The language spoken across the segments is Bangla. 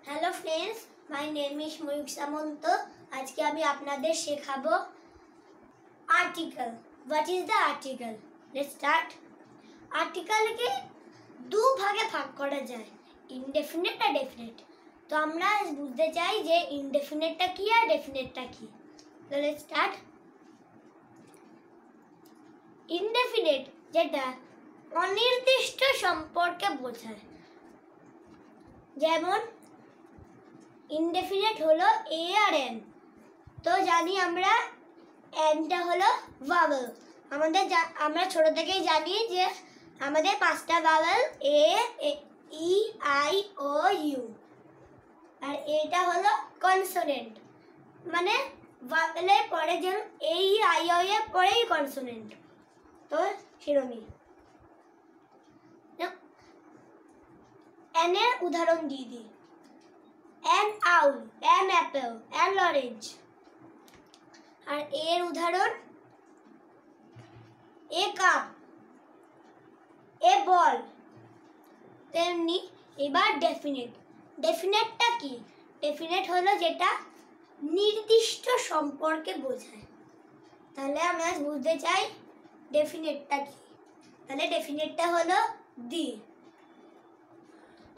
Hello friends, my name is Mayukh Samanta. আজকে আমি আপনাদের শেখাবো article. What is the article? Let's start. আর্টিকেলকে দু ভাগে ভাগ করা যায়, ইনডেফিনিট আর ডেফিনিট। তো আমরা বুঝতে চাই যে ইনডেফিনিটটা কি আর ডেফিনিটটা কি। তো লেটস স্টার্ট। ইনডেফিনিট যেটা অনির্দিষ্ট সম্পর্কে বোঝায়, যেমন ইনডেফিনিট হলো এ আর এন। তো জানি আমরা এনটা হলো ভাওয়েল। আমরা ছোট থেকেই জানি যে আমাদের পাঁচটা vowel A, E, I, O, U. আর এটা হলো কনসোনেন্ট, মানে ভাওয়েলের পরে যেমন এ, ই, আই, ও এর পরেই কনসোনেন্ট। তো সেরকমই এন এর উদাহরণ দিয়ে দিই। an owl, an apple, an orange। আর এর উদাহরণ a cup, a ball। তেমনি এবার ডেফিনিট। ডেফিনিটটা কি? ডেফিনিট হলো যেটা নির্দিষ্ট সম্পর্কে বোঝায়। তাহলে আমরা বুঝতে চাই ডেফিনিটটা কি। তাহলে ডেফিনিটটা হলো দি।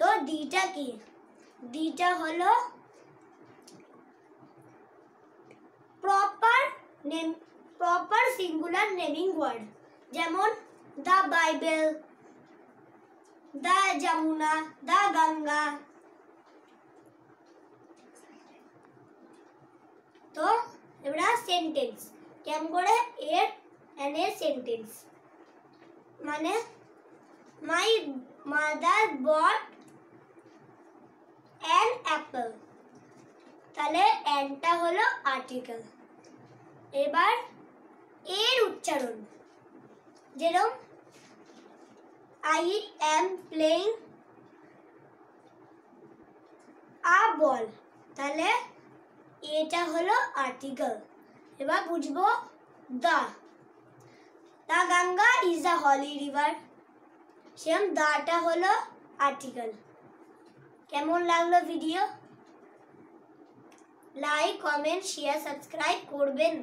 তো দিটা কি? দিটা হলো প্রপার সিঙ্গুলার নেমিং ওয়ার্ড, যেমন the Bible, the Yamuna, the Ganga. তো এবার সেন্টেন্স কেমন করে এর এন এর সেন্টেন্স, মানে my mother bought an apple। তাহলে এনটা হলো আর্টিকেল। এবার এর উচ্চারণ, যেরকম I am playing a ball. তাহলে এটা হলো আর্টিকেল। এবার বুঝবো the Ganga is a holy river. সেরকম দাটা হলো আর্টিকেল। কেমন লাগলো video? Like, comment, share, subscribe করবেন।